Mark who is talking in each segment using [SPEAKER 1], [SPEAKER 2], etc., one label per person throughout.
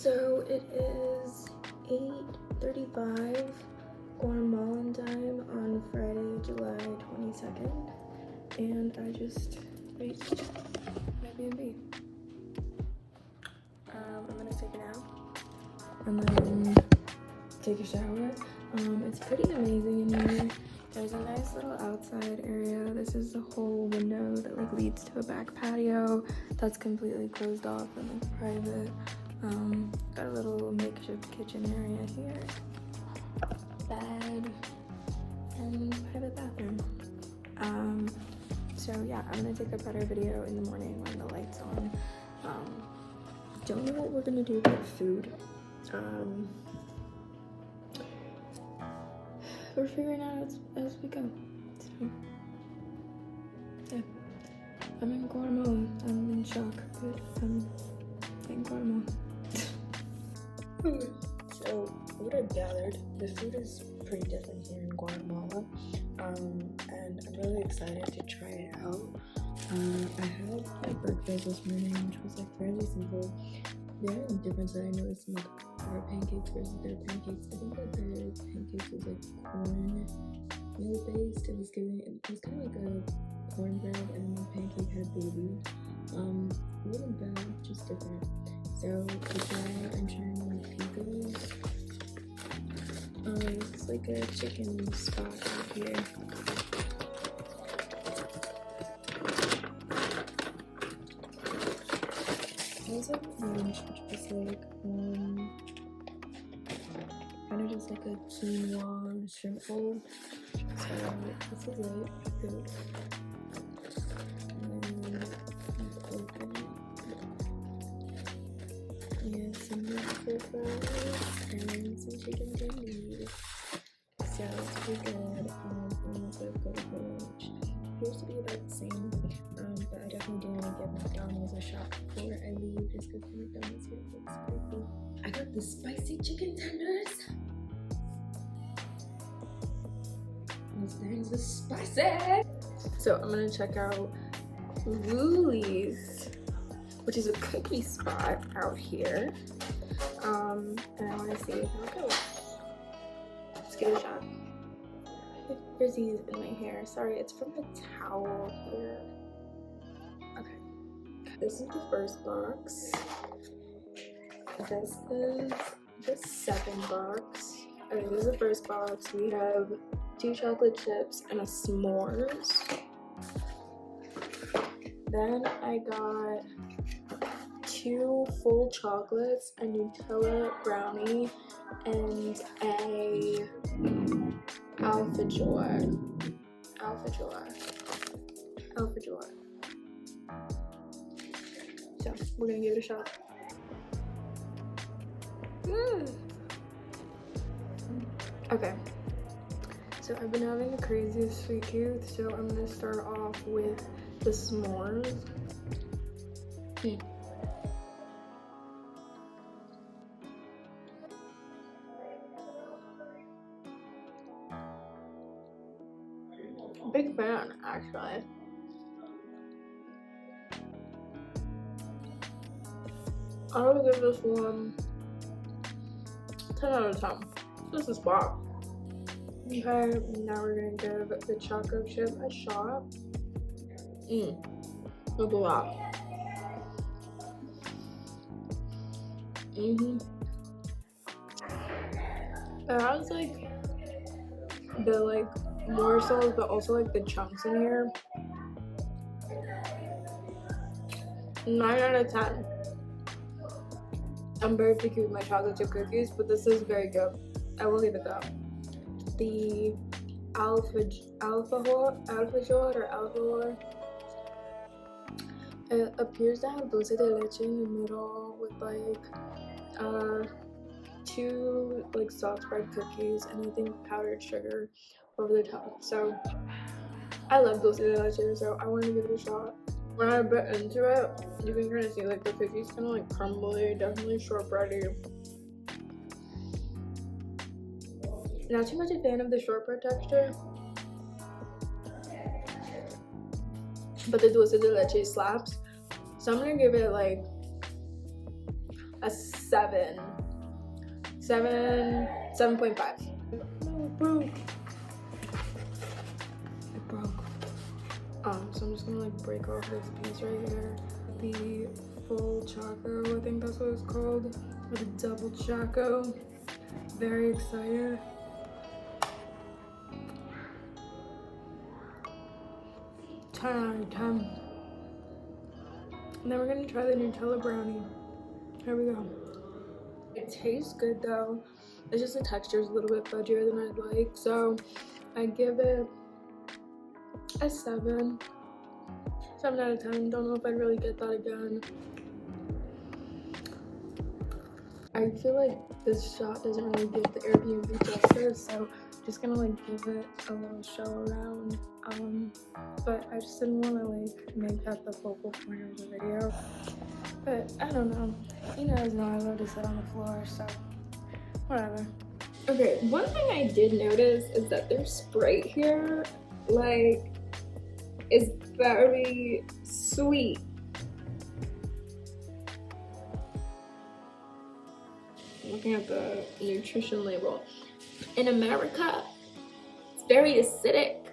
[SPEAKER 1] So it is 8:35 Guatemalan time on Friday, July 22nd, and I just reached my B&B. I'm gonna take a nap and then take a shower. It's pretty amazing in here. There's a nice little outside area. This is the whole window that like leads to a back patio that's completely closed off and like private. Got a little makeshift kitchen area here, bed, and private bathroom. So yeah, I'm gonna take a better video in the morning when the light's on. Don't know what we're gonna do with food. We're figuring out as we go. So yeah, I'm in Guatemala. I'm in shock, but I'm in Guatemala. So what I've gathered, the food is pretty different here in Guatemala, and I'm really excited to try it out. I had my breakfast this morning, which was like fairly simple. The only difference that I noticed in like our pancakes versus their pancakes, I think that their pancakes was like cornmeal based. It was kind of like a cornbread, and the pancake had baby. It wasn't bad, just different. So today I'm trying like picos. It's like a chicken spot out here. I also have lunch, which was like kind of just like a quinoa shrimp bowl. So this is it. Good. And then open it. Yeah, some meat fries and some chicken tenders. So it's pretty good. Unless I've got for lunch. Appears to be about the same. But I definitely do want to give McDonald's a shot before I leave, just because the McDonald's here looks pretty cool. I got the spicy chicken tenders. Those things are spicy. So I'm gonna check out Woolies, which is a cookie spot out here. And I want to see how it goes. Let's give it a shot. I have frizzies in my hair. Sorry, it's from the towel here. Okay. This is the first box. This is the second box. Okay, this is the first box. We have 2 chocolate chips and a s'mores. Then I got 2 full chocolates, a Nutella brownie, and a Alpha Joy. So we're gonna give it a shot. Okay. So I've been having the craziest sweet tooth, so I'm gonna start off with the s'mores. Big fan, actually. I would give this one 10 out of 10. This is spot. Okay, now we're gonna give the choco chip a shot. Look at that. It has like the like morsels, but also like the chunks in here. 9 out of 10. I'm very picky with my chocolate chip cookies, but this is very good. I will leave it though. The Alpha Joy, it appears to have dulce de leche in the middle with like 2 like soft spread cookies and I think powdered sugar over the top. So I love dulce de leche, so I want to give it a shot. When I bit into it, you can kind of see like the cookies kind of like crumbly, definitely shortbready. Not too much a fan of the shortbread texture, but the dulce de leche slaps. So I'm gonna give it like a
[SPEAKER 2] 7.5. It broke. So I'm just gonna like break off this piece right here. The full choco, I think that's what it's called, or the double choco. Very excited. Time. And then we're gonna try the Nutella brownie. Here we go. It tastes good though. It's just the texture is a little bit fudgier than I'd like. So I give it a 7. 7 out of 10. Don't know if I'd really get that again. I feel like this shot doesn't really give the Airbnb justice, so I'm just gonna like give it a little show around. But I just didn't want to like make that the focal point of the video. But I don't know. You guys know I love to sit on the floor, so whatever. Okay, one thing I did notice is that their Sprite here, like, is very sweet. Looking at the nutrition label. In America, it's very acidic.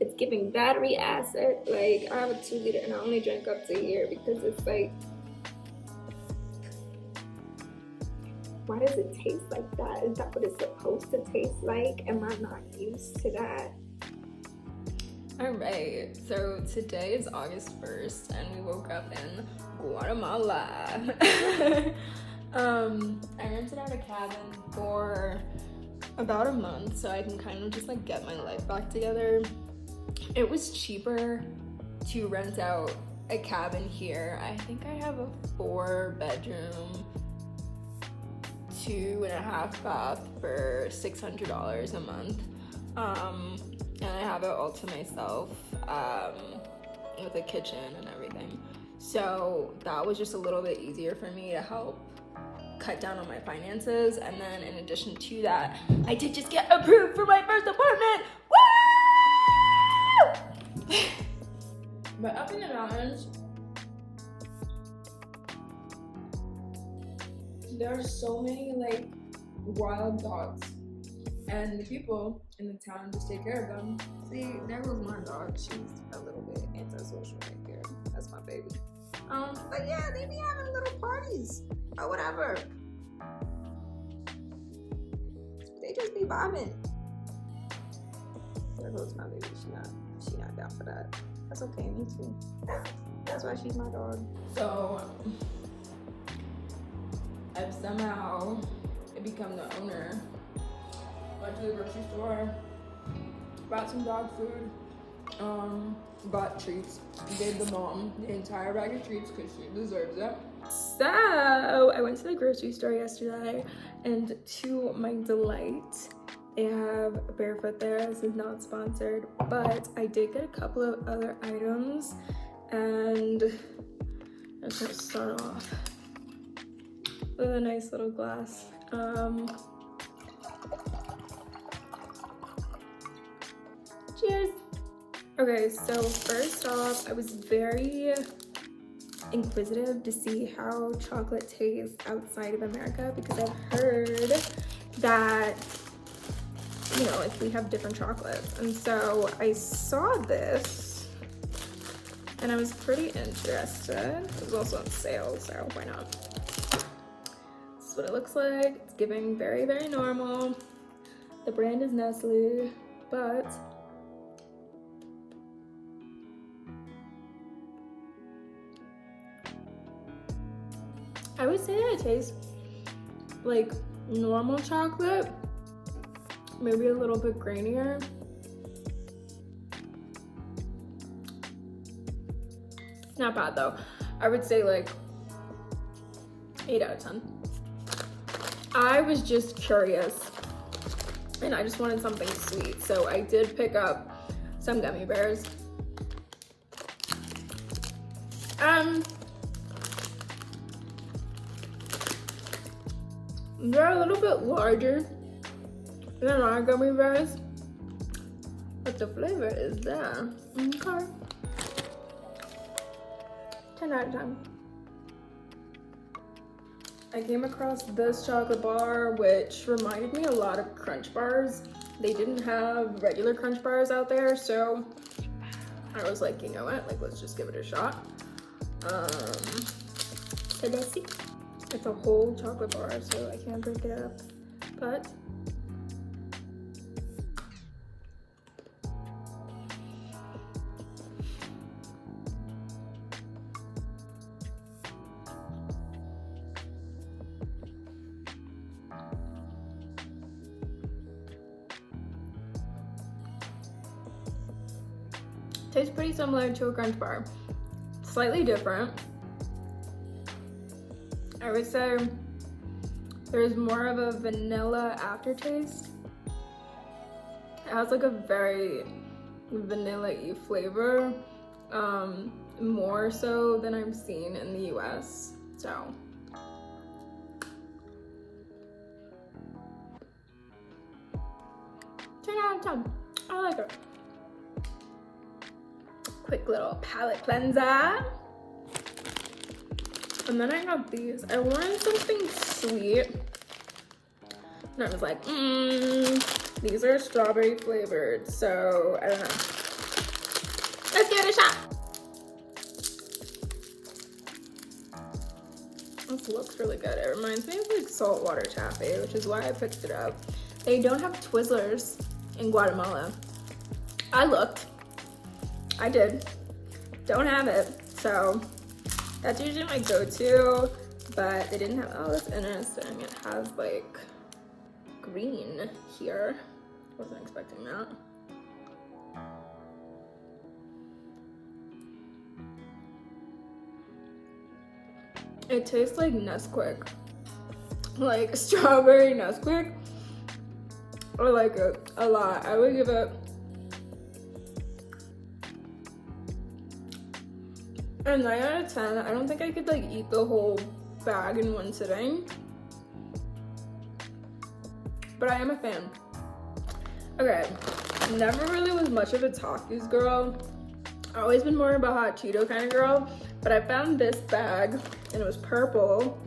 [SPEAKER 2] It's giving battery acid. Like, I have a 2 liter and I only drink up to here because it's like, why does it taste like that? Is that what it's supposed to taste like? Am I not used to that? All right, so today is August 1st and we woke up in Guatemala. I rented out a cabin for about a month so I can kind of just like get my life back together. It was cheaper to rent out a cabin here. I think I have a 4-bedroom, 2.5 bath for $600 a month. And I have it all to myself, with a kitchen and everything. So that was just a little bit easier for me to help cut down on my finances. And then in addition to that, I did just get approved for my first apartment. Woo! But up in the mountains, there are so many like wild dogs, and the people in the town just take care of them. See, there goes my dog. She's a little bit antisocial right there. That's my baby. But yeah, they be having little parties or whatever. They just be vibing. There goes my baby. She not down for that. That's okay, me too. That's why she's my dog. So I've somehow become the owner. Went to the grocery store, bought some dog food, bought treats, gave the mom the entire bag of treats because she deserves it. So I went to the grocery store yesterday, and to my delight, they have Barefoot there. This is not sponsored, but I did get a couple of other items, and I'm just gonna start off with a nice little glass. Cheers. Okay, so first off, I was very inquisitive to see how chocolate tastes outside of America, because I've heard that, you know, like we have different chocolates. And so I saw this and I was pretty interested. It was also on sale, so why not? This is what it looks like. It's giving very, very normal. The brand is Nestle, but I would say that it tastes like normal chocolate, maybe a little bit grainier. Not bad though. I would say like 8 out of 10. I was just curious and I just wanted something sweet, so I did pick up some gummy bears. They're a little bit larger than our gummy bears, but the flavor is there. Okay. 10 out of 10. I came across this chocolate bar, which reminded me a lot of Crunch Bars. They didn't have regular Crunch Bars out there, so I was like, you know what, like let's just give it a shot. So let's see. It's a whole chocolate bar, so I can't break it up, but tastes pretty similar to a Crunch Bar. Slightly different. I would say there's more of a vanilla aftertaste. It has like a very vanilla-y flavor, more so than I've seen in the US. So 10 out of 10. I like it. Quick little palate cleanser. And then I got these. I wanted something sweet. And I was like, these are strawberry flavored. So I don't know. Let's give it a shot. This looks really good. It reminds me of like saltwater taffy, which is why I picked it up. They don't have Twizzlers in Guatemala. I looked. I did. Don't have it. So that's usually my go-to, but they didn't have, oh, that's interesting. It has like green here. Wasn't expecting that. It tastes like Nesquik, like strawberry Nesquik. I like it a lot. I would give it a 9 out of 10. I don't think I could like eat the whole bag in one sitting, but I am a fan. Okay, never really was much of a Takis girl. Always been more of a hot Cheeto kind of girl, but I found this bag and it was purple.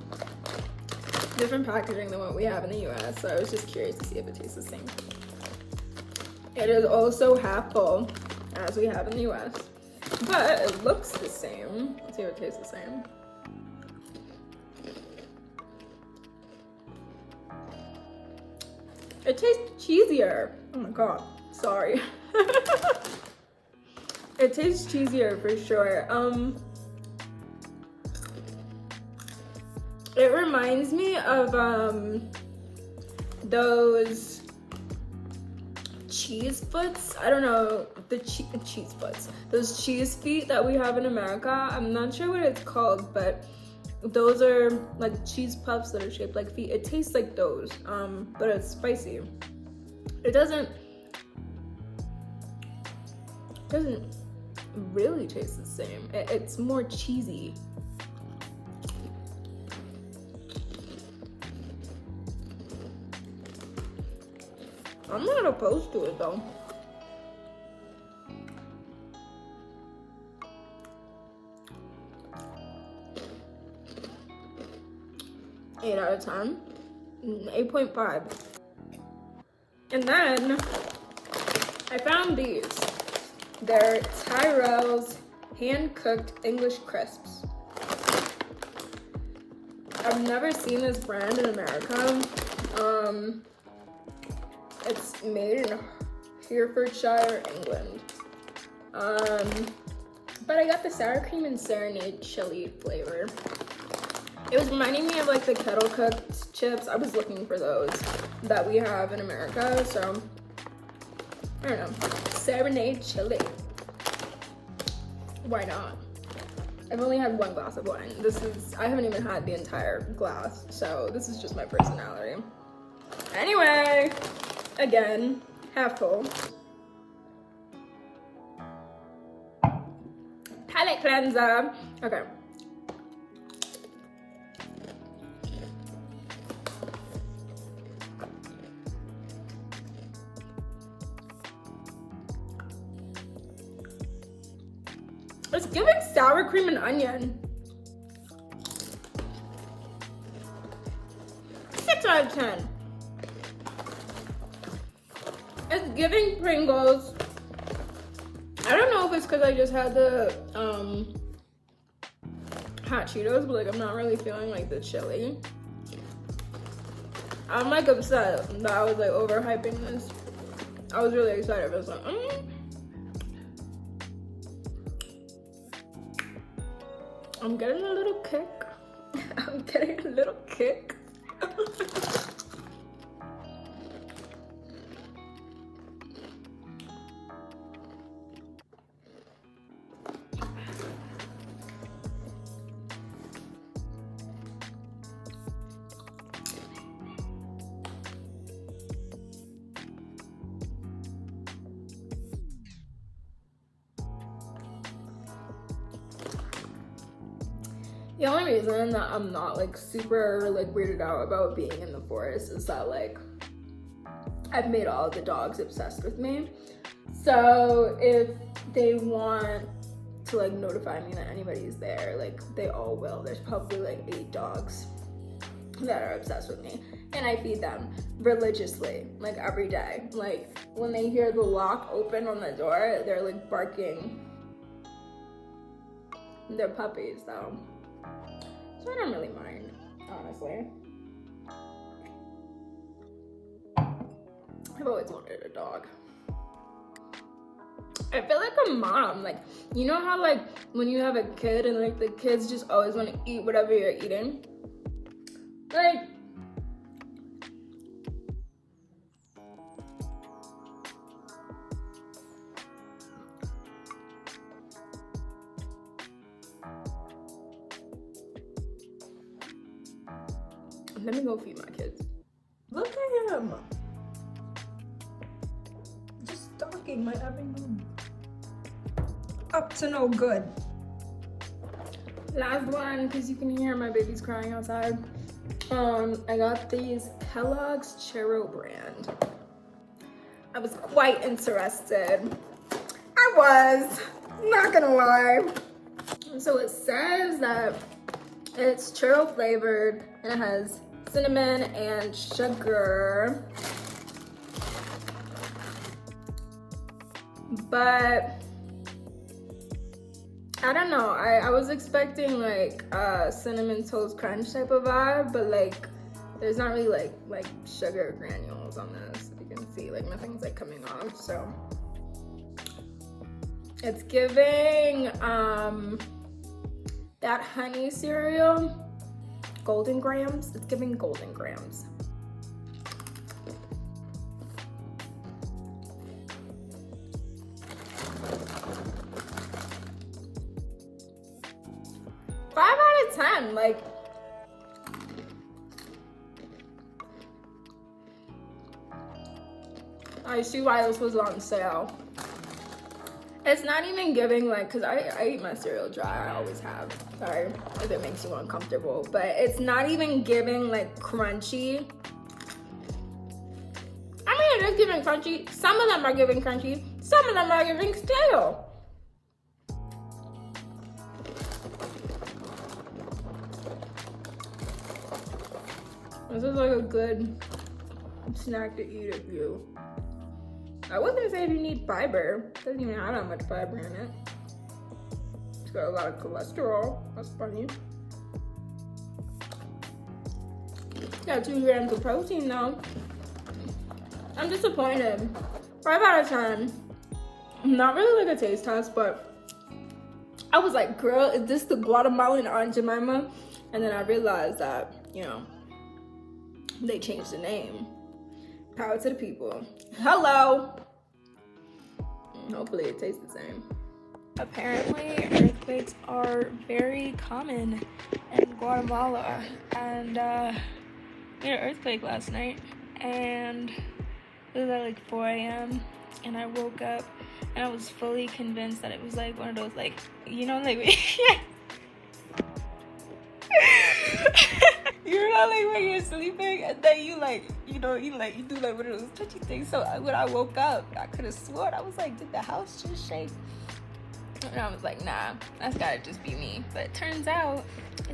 [SPEAKER 2] Different packaging than what we have in the US, so I was just curious to see if it tastes the same. It is also half full, as we have in the US, but it looks the same. Let's see if it tastes the same. It tastes cheesier. Oh my god, sorry. It tastes cheesier for sure. It reminds me of those cheese foots. I don't know, the cheese foots. Those cheese feet that we have in America. I'm not sure what it's called, but those are like cheese puffs that are shaped like feet. It tastes like those, but it's spicy. It doesn't really taste the same. It's more cheesy. I'm not opposed to it though. Eight out of 10. 8.5. And then I found these. They're Tyrell's hand-cooked English crisps. I've never seen this brand in America. It's made in Herefordshire, England. But I got the sour cream and serenade chili flavor. It was reminding me of like the kettle cooked chips. I was looking for those that we have in America, so I don't know. Serenade chili. Why not? I've only had one glass of wine. I haven't even had the entire glass, so this is just my personality. Anyway, again, half full. Palate cleanser. Okay. It's giving sour cream and onion. 6 out of 10. It's giving Pringles. I don't know if it's because I just had the hot Cheetos, but like I'm not really feeling like the chili. I'm like upset that I was like overhyping this. I was really excited. I was like, I'm getting a little kick. I'm getting a little kick. The only reason that I'm not like super like weirded out about being in the forest is that like I've made all of the dogs obsessed with me. So if they want to like notify me that anybody's there, like they all will. There's probably like 8 dogs that are obsessed with me, and I feed them religiously, like every day. Like when they hear the lock open on the door, they're like barking. They're puppies though. So I don't really mind, honestly. I've always wanted a dog. I feel like a mom, like, you know how like when you have a kid and like the kids just always want to eat whatever you're eating? Like, let me go feed my kids.
[SPEAKER 1] Look at him. Just stalking my every move. Up to no good.
[SPEAKER 2] Last one, because you can hear my babies crying outside. I got these Kellogg's Churro brand. I was quite interested. I was, not gonna lie. So it says that it's churro flavored and it has cinnamon and sugar. But I don't know, I was expecting like cinnamon toast crunch type of vibe, but like there's not really like sugar granules on this. You can see like nothing's like coming off, so it's giving that honey cereal, Golden Grams. It's giving Golden Grams. Five out of 10, like, I see why this was on sale. It's not even giving like, cause I eat my cereal dry, I always have. Sorry if it makes you uncomfortable, but it's not even giving like crunchy. I mean, it is giving crunchy. Some of them are giving crunchy, some of them are giving stale. This is like a good snack to eat if you, I was gonna say if you need fiber. It doesn't even have that much fiber in it. It's got a lot of cholesterol. That's funny. Got 2 grams of protein though. I'm disappointed. 5 out of 10. Not really like a taste test, but I was like, girl, is this the Guatemalan Aunt Jemima? And then I realized that, you know, they changed the name. Power to the people. Hello. Hopefully it tastes the same.
[SPEAKER 1] Apparently, earthquakes are very common in Guatemala, and we had an earthquake last night, and it was at like 4 a.m. and I woke up and I was fully convinced that it was like one of those, like, you know, like you know, like when you're sleeping and then you like, you know, you do like one of those touchy things. So when I woke up, I could have sworn, I was like, did the house just shake? And I was like, nah, that's gotta just be me. But it turns out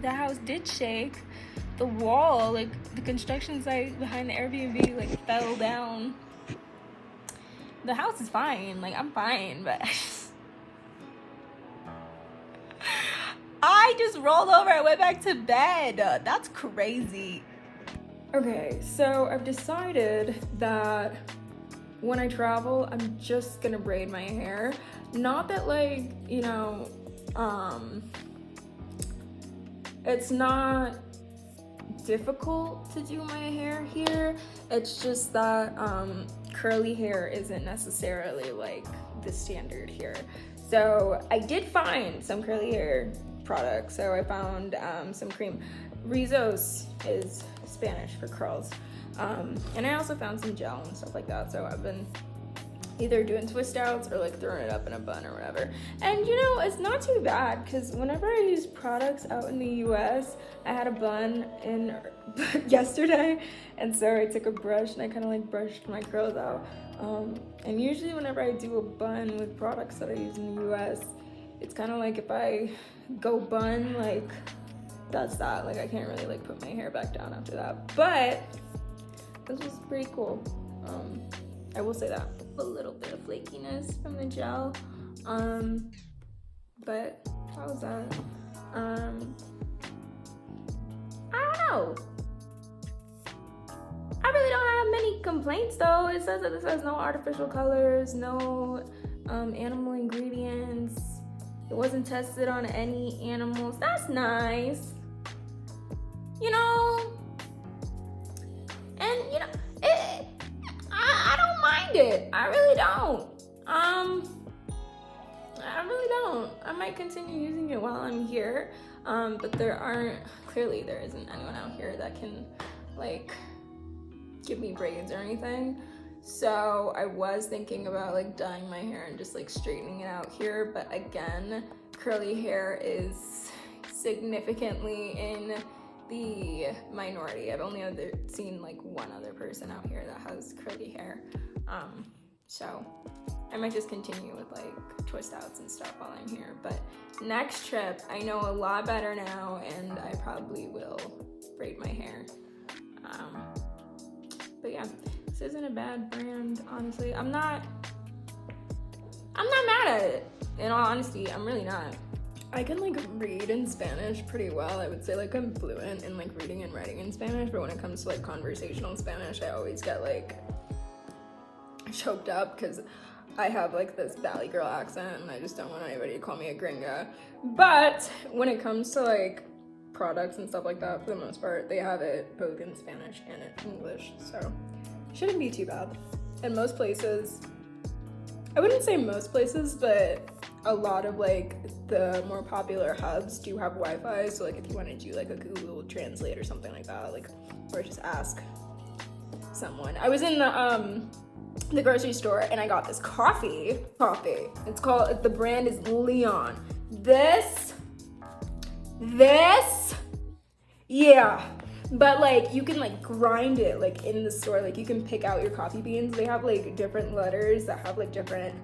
[SPEAKER 1] the house did shake.
[SPEAKER 2] the wall, like the construction site behind the Airbnb, like fell down. The house is fine, like I'm fine, but I just rolled over and went back to bed. That's crazy. Okay, so I've decided that when I travel, I'm just gonna braid my hair. Not that, like, you know, it's not difficult to do my hair here. It's just that curly hair isn't necessarily like the standard here. So I did find some curly hair products. So I found some cream. Rizos is Spanish for curls. And I also found some gel and stuff like that. So I've been either doing twist outs or like throwing it up in a bun or whatever. And you know, it's not too bad because whenever I use products out in the US, I had a bun in yesterday, and so I took a brush and I kind of like brushed my curls out. And usually whenever I do a bun with products that I use in the US, it's kind of like if I go bun, like that's that. Like I can't really like put my hair back down after that. But this was pretty cool. I will say that. A little bit of flakiness from the gel. But how was that? I don't know. I really don't have many complaints though. It says that this has no artificial colors, no animal ingredients. It wasn't tested on any animals. That's nice. You know, and you know, I don't mind it. I really don't. I really don't. I might continue using it while I'm here. But there isn't anyone out here that can like give me braids or anything. So I was thinking about like dyeing my hair and just like straightening it out here. But again, curly hair is significantly in the minority. I've only seen like one other person out here that has curly hair. So I might just continue with like twist outs and stuff while I'm here. But next trip, I know a lot better now, and I probably will braid my hair. But yeah, this isn't a bad brand, honestly. I'm not mad at it. In all honesty, I'm really not. I can like read in Spanish pretty well. I would say like I'm fluent in like reading and writing in Spanish, but when it comes to like conversational Spanish, I always get like choked up because I have like this Valley girl accent and I just don't want anybody to call me a gringa. But when it comes to like products and stuff like that, for the most part, they have it both in Spanish and in English, so shouldn't be too bad. And most places, I wouldn't say most places, but a lot of like the more popular hubs do have Wi-Fi. So like if you want to do like a Google Translate or something like that, like, or just ask someone. I was in the grocery store and I got this coffee. It's called, the brand is Leon. This, yeah. But like you can like grind it like in the store. Like you can pick out your coffee beans. They have like different letters that have like different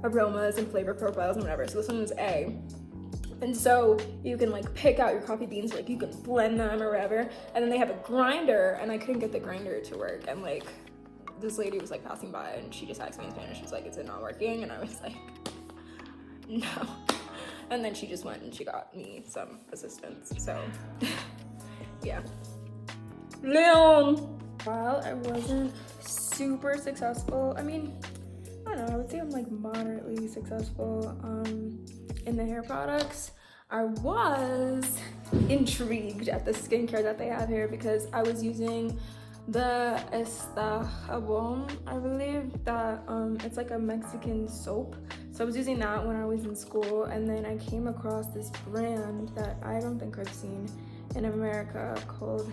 [SPEAKER 2] aromas and flavor profiles and whatever. So this one was A. And so you can like pick out your coffee beans, like you can blend them or whatever. And then they have a grinder, and I couldn't get the grinder to work. And like this lady was like passing by and she just asked me in Spanish. She's like, is it not working? And I was like, no. And then she just went and she got me some assistance. So yeah. Leon! While I wasn't super successful, I mean, I don't know, I would say I'm like moderately successful in the hair products. I was intrigued at the skincare that they have here because I was using the Jabón, I believe, that it's like a Mexican soap. So I was using that when I was in school, and then I came across this brand that I don't think I've seen in America called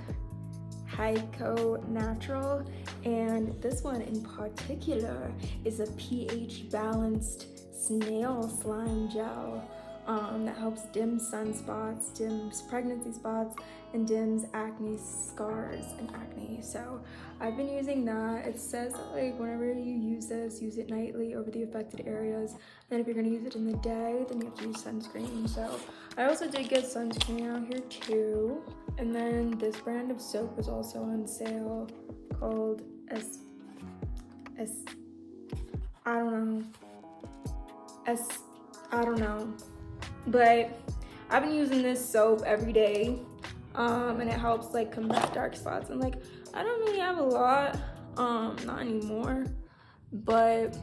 [SPEAKER 2] Hyco Natural, and this one in particular is a pH balanced snail slime gel.
[SPEAKER 3] that helps dim sunspots, dims pregnancy spots, and dims acne scars and acne. So I've been using that. It says that like whenever you use this, use it nightly over the affected areas. And if you're gonna use it in the day, then you have to use sunscreen. So I also did get sunscreen out here too. And then this brand of soap was also on sale called I don't know. But I've been using this soap every day. And it helps like combat dark spots. And like I don't really have a lot, not anymore. But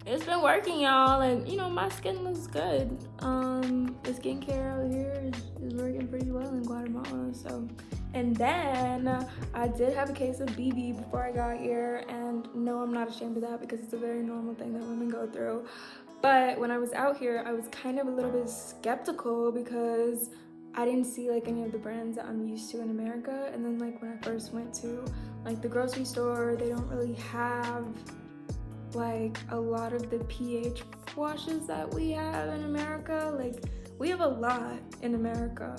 [SPEAKER 3] it's been working, y'all. And you know, my skin looks good. The skincare out here is working pretty well in Guatemala. So, and then I did have a case of BB before I got here, and no, I'm not ashamed of that because it's a very normal thing that women go through. But when I was out here, I was kind of a little bit skeptical because I didn't see like any of the brands that I'm used to in America. And then like when I first went to like the grocery store, they don't really have like a lot of the pH washes that we have in America. Like we have a lot in America.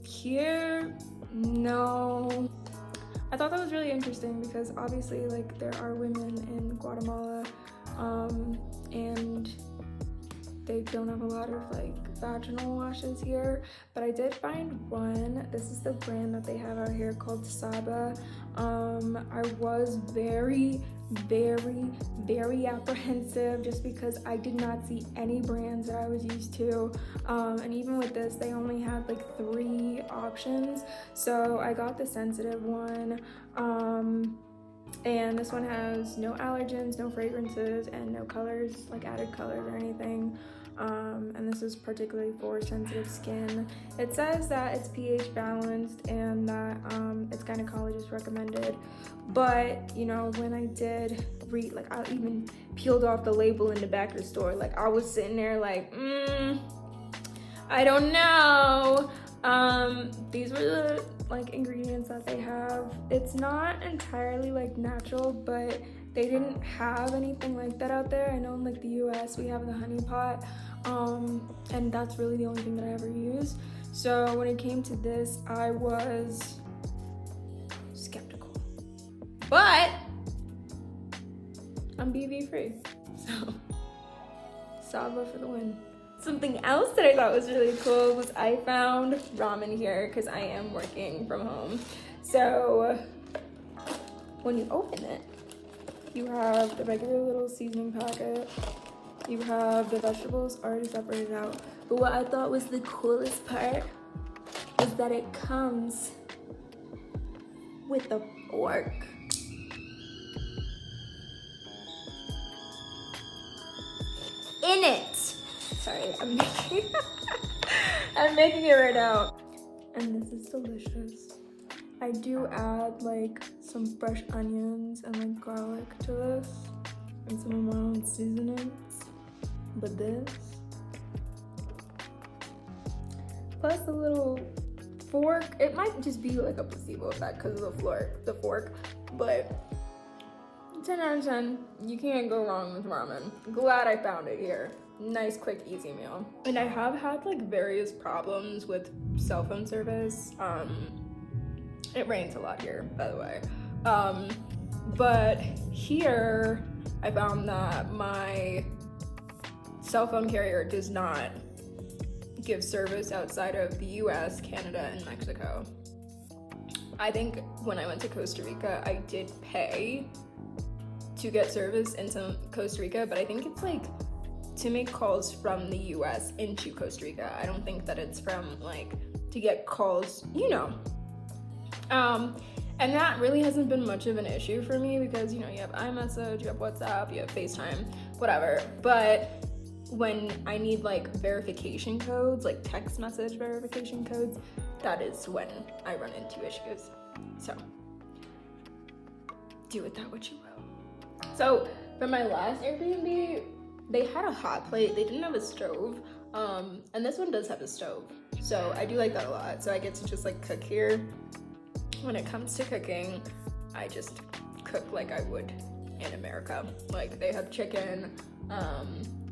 [SPEAKER 3] Here, no. I thought that was really interesting because obviously like there are women in Guatemala and they don't have a lot of like vaginal washes here, but I did find one. This is the brand that they have out here called Saba. I was very apprehensive just because I did not see any brands that I was used to, and even with this they only had like 3 options, so I got the sensitive one. And this one has no allergens, no fragrances, and no colors, like added colors or anything. And this is particularly for sensitive skin. It says that it's pH balanced and that it's gynecologist recommended. But, you know, when I did read, like I even peeled off the label in the back of the store. Like I was sitting there like, I don't know. These were the like ingredients that they have. It's not entirely like natural, but they didn't have anything like that out there. I know in like the US we have the honey pot, and that's really the only thing that I ever use. So when it came to this, I was skeptical, but I'm BV free, so Saba for the win. Something else that I thought was really cool was I found ramen here because I am working from home. So when you open it, you have the regular little seasoning packet. You have the vegetables already separated out. But what I thought was the coolest part is that it comes with a fork. In it. Sorry, I'm making it right now. And this is delicious. I do add like some fresh onions and like garlic to this and some of my own seasonings. But this, plus a little fork, it might just be like a placebo effect because of the fork, but 10 out of 10, you can't go wrong with ramen. Glad I found it here. Nice, quick, easy meal. And I have had like various problems with cell phone service. It rains a lot here, by the way. But here I found that my cell phone carrier does not give service outside of the US, Canada, and Mexico. I think when I went to Costa Rica, I did pay to get service into Costa Rica, but I think it's like to make calls from the US into Costa Rica. I don't think that it's from like to get calls, you know. And that really hasn't been much of an issue for me because, you know, you have iMessage, you have WhatsApp, you have FaceTime, whatever. But when I need like verification codes, like text message verification codes, that is when I run into issues. So do with that what you will. So for my last Airbnb, they had a hot plate. They didn't have a stove. And this one does have a stove. So I do like that a lot. So I get to just like cook here. When it comes to cooking, I just cook like I would in America. Like they have chicken,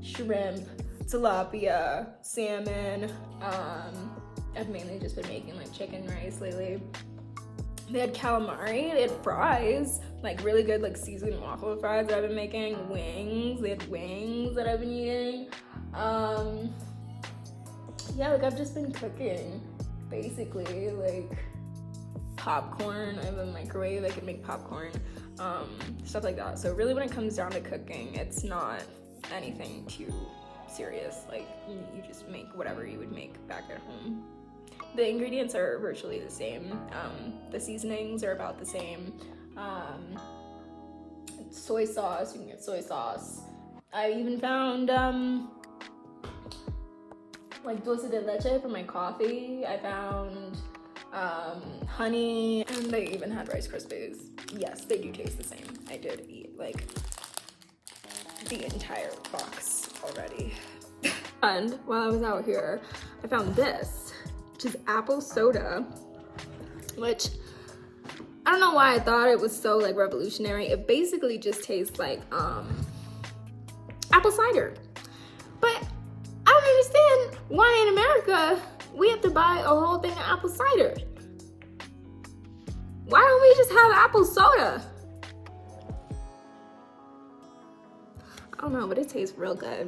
[SPEAKER 3] shrimp, tilapia, salmon. I've mainly just been making like chicken rice lately. They had calamari, they had fries, like really good like seasoned waffle fries that I've been making, wings, they had wings that I've been eating. Yeah, like I've just been cooking, basically, like popcorn. I have a microwave, I can make popcorn, stuff like that. So really when it comes down to cooking, it's not anything too serious. Like you just make whatever you would make back at home. The ingredients are virtually the same. The seasonings are about the same. Soy sauce, you can get soy sauce. I even found like dulce de leche for my coffee. I found honey, and they even had Rice Krispies. Yes, they do taste the same. I did eat like the entire box already. And while I was out here, I found this, which is apple soda, which I don't know why I thought it was so like revolutionary. It basically just tastes like apple cider. But I don't understand why in America we have to buy a whole thing of apple cider. Why don't we just have apple soda? I don't know, but it tastes real good.